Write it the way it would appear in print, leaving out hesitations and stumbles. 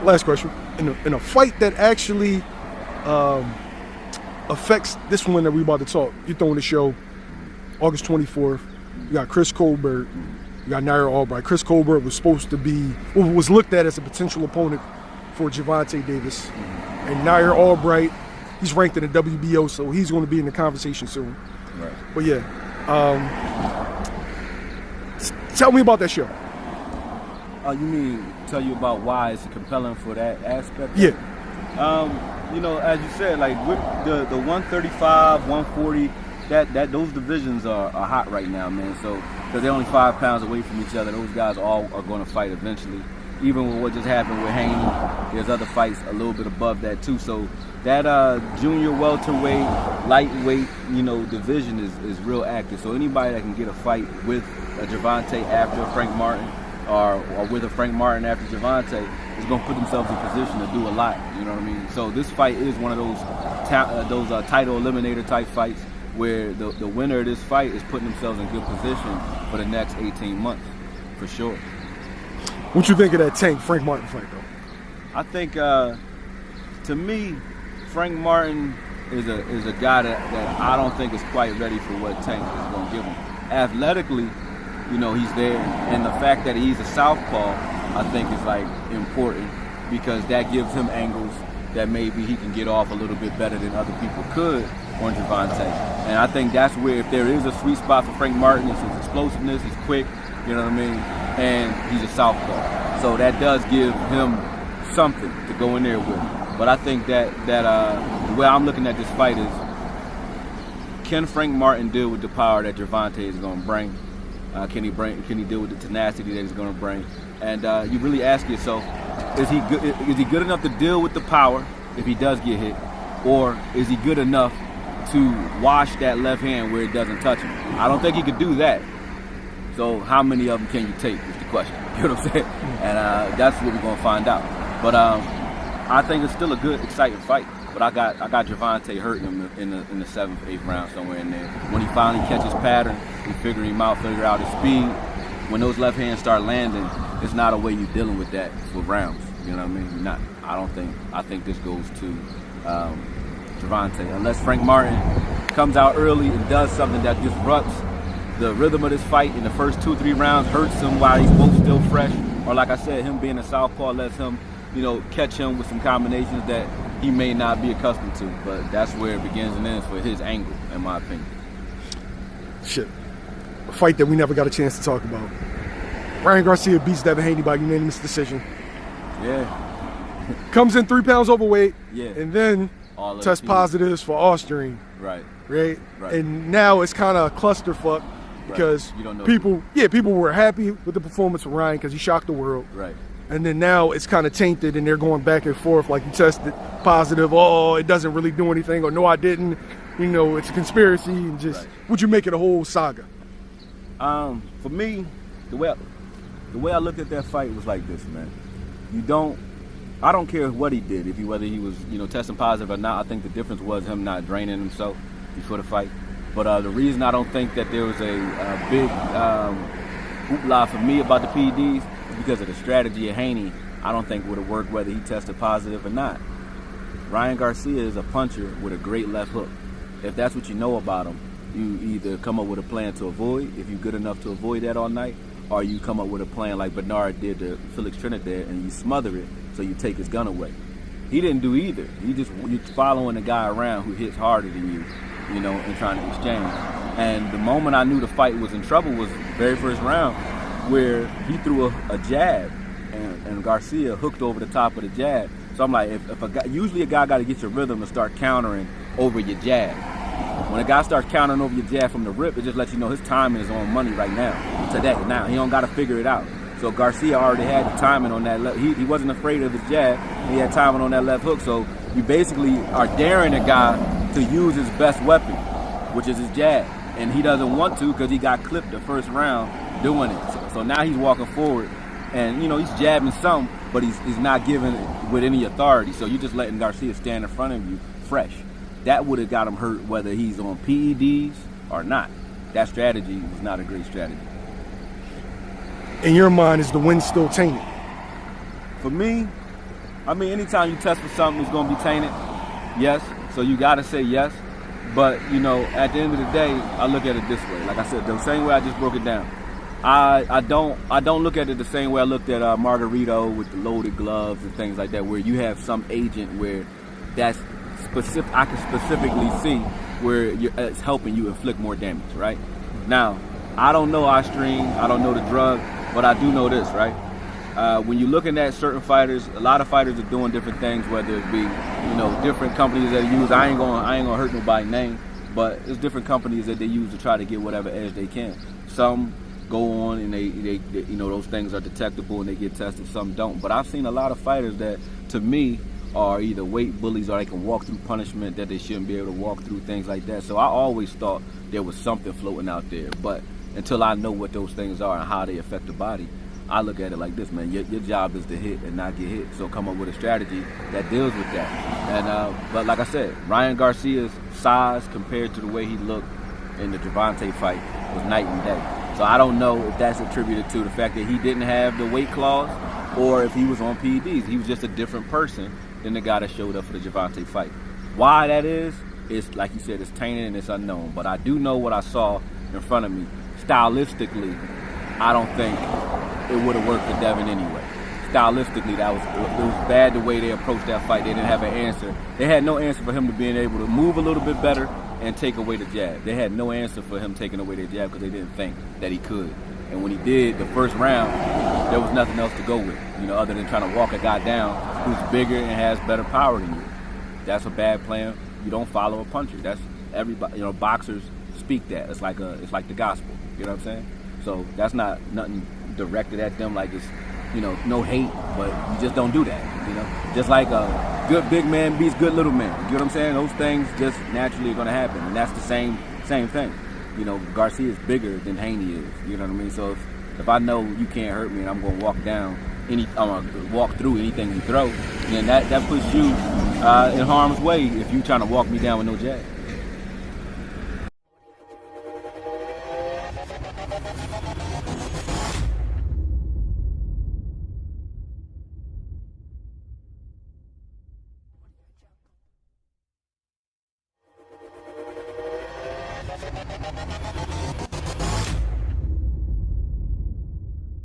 last question. In a fight that actually affects this one that we about to talk, you're throwing the show August 24th. You got Chris Colbert. You got Nair Albright. Chris Colbert was supposed to be, was looked at as a potential opponent for Gervonta Davis. And Nair Albright, he's ranked in the WBO, so he's going to be in the conversation soon. Right. But yeah, tell me about that show. You mean tell you about why it's compelling for that aspect? Yeah. You know, as you said, like with the 135, 140, that those divisions are hot right now, man. So because they're only 5 pounds away from each other, those guys all are going to fight eventually. Even with what just happened with Haney, there's other fights a little bit above that too. So that junior welterweight, lightweight, you know, division is real active. So anybody that can get a fight with a Gervonta after Frank Martin, or with a Frank Martin after Gervonta, is going to put themselves in position to do a lot. You know what I mean? So this fight is one of those title eliminator type fights where the winner of this fight is putting themselves in good position for the next 18 months, for sure. What you think of that Tank Frank Martin fight, though? I think, to me, Frank Martin is a guy that I don't think is quite ready for what Tank is going to give him. Athletically, you know, he's there, and the fact that he's a southpaw, I think, is like important because that gives him angles that maybe he can get off a little bit better than other people could on Gervonta. And I think that's where, if there is a sweet spot for Frank Martin, it's his explosiveness, he's quick, you know what I mean, and he's a southpaw. So that does give him something to go in there with. But I think that the way I'm looking at this fight is, can Frank Martin deal with the power that Gervonta is going to bring? Can he deal with the tenacity that he's going to bring? And you really ask yourself, is he good enough to deal with the power if he does get hit, or is he good enough to wash that left hand where it doesn't touch him? I don't think he could do that. So how many of them can you take is the question. You know what I'm saying? And that's what we're going to find out. But I think it's still a good, exciting fight. But I got Gervonta hurting him in the 7th, 8th round, somewhere in there. When he finally catches pattern, we figure him out, figure out his speed. When those left hands start landing, it's not a way you're dealing with that for rounds. You know what I mean? You're not. I think this goes to Gervonta. Unless Frank Martin comes out early and does something that disrupts the rhythm of this fight in the first 2-3 rounds, hurts him while he's both still fresh. Or like I said, him being a southpaw lets him, you know, catch him with some combinations that he may not be accustomed to, but that's where it begins and ends for his angle, in my opinion. Shit. A fight that we never got a chance to talk about. Ryan Garcia beats Devin Haney by unanimous decision. Yeah. Comes in 3 pounds overweight. Yeah. And then tests positives for Austrian. Right. Right? And now it's kind of a clusterfuck because you don't know people were happy with the performance of Ryan because he shocked the world. Right. And then now it's kind of tainted and they're going back and forth like you tested positive, oh, it doesn't really do anything, or no, I didn't. You know, it's a conspiracy, and just would you make it a whole saga? For me, the way I looked at that fight was like this, man. I don't care what he did, whether he was, you know, testing positive or not. I think the difference was him not draining himself before the fight. But the reason I don't think that there was a big hoopla for me about the PEDs is because of the strategy of Haney. I don't think would have worked whether he tested positive or not. Ryan Garcia is a puncher with a great left hook. If that's what you know about him, you either come up with a plan to avoid, if you're good enough to avoid that all night, or you come up with a plan like Bernard did to Felix Trinidad and you smother it so you take his gun away. He didn't do either. You're following a guy around who hits harder than you, you know, and trying to exchange. And the moment I knew the fight was in trouble was the very first round where he threw a jab and Garcia hooked over the top of the jab. So I'm like, usually a guy got to get your rhythm and start countering over your jab. When a guy starts countering over your jab from the rip, it just lets you know his timing is on money right now, today, now. He don't got to figure it out. So Garcia already had the timing on that left. He wasn't afraid of his jab. He had timing on that left hook. So you basically are daring a guy to use his best weapon, which is his jab. And he doesn't want to because he got clipped the first round doing it. So now he's walking forward. And, you know, he's jabbing some, but he's not giving it with any authority. So you're just letting Garcia stand in front of you fresh. That would have got him hurt whether he's on PEDs or not. That strategy was not a great strategy. In your mind, is the win still tainted? For me, I mean, anytime you test for something, it's going to be tainted. Yes. So you got to say yes. But, you know, at the end of the day, I look at it this way. Like I said, the same way I just broke it down. I don't look at it the same way I looked at Margarito with the loaded gloves and things like that, where you have some agent where that's specific. I can specifically see where it's helping you inflict more damage, right? Now, I don't know Ostrine, I don't know the drug, but I do know this, right? When you're looking at certain fighters, a lot of fighters are doing different things, whether it be, you know, different companies that use. I ain't gonna hurt nobody's name, but it's different companies that they use to try to get whatever edge they can. Some go on and they you know, those things are detectable and they get tested. Some don't. But I've seen a lot of fighters that, to me, are either weight bullies or they can walk through punishment that they shouldn't be able to walk through, things like that. So I always thought there was something floating out there. But until I know what those things are and how they affect the body, I look at it like this, man. Your job is to hit and not get hit. So come up with a strategy that deals with that. And but like I said, Ryan Garcia's size compared to the way he looked in the Gervonta fight was night and day. So I don't know if that's attributed to the fact that he didn't have the weight clause or if he was on PEDs. He was just a different person than the guy that showed up for the Gervonta fight. Why that is, like you said, it's tainted and it's unknown. But I do know what I saw in front of me. Stylistically, I don't think it would have worked for Devin anyway. Stylistically, it was bad the way they approached that fight. They didn't have an answer. They had no answer for him to being able to move a little bit better and take away the jab. They had no answer for him taking away the jab because they didn't think that he could. And when he did the first round, there was nothing else to go with, you know, other than trying to walk a guy down who's bigger and has better power than you. That's a bad plan. You don't follow a puncher. That's everybody. You know, boxers speak that. It's like the gospel. You know what I'm saying? So that's not nothing directed at them like it's, you know, no hate, but you just don't do that. You know, just like a good big man beats good little man. You know what I'm saying? Those things just naturally are going to happen, and that's the same thing. You know, Garcia is bigger than Haney is. You know what I mean? So if I know you can't hurt me and I'm going to walk through anything you throw, then that puts you in harm's way if you're trying to walk me down with no jab.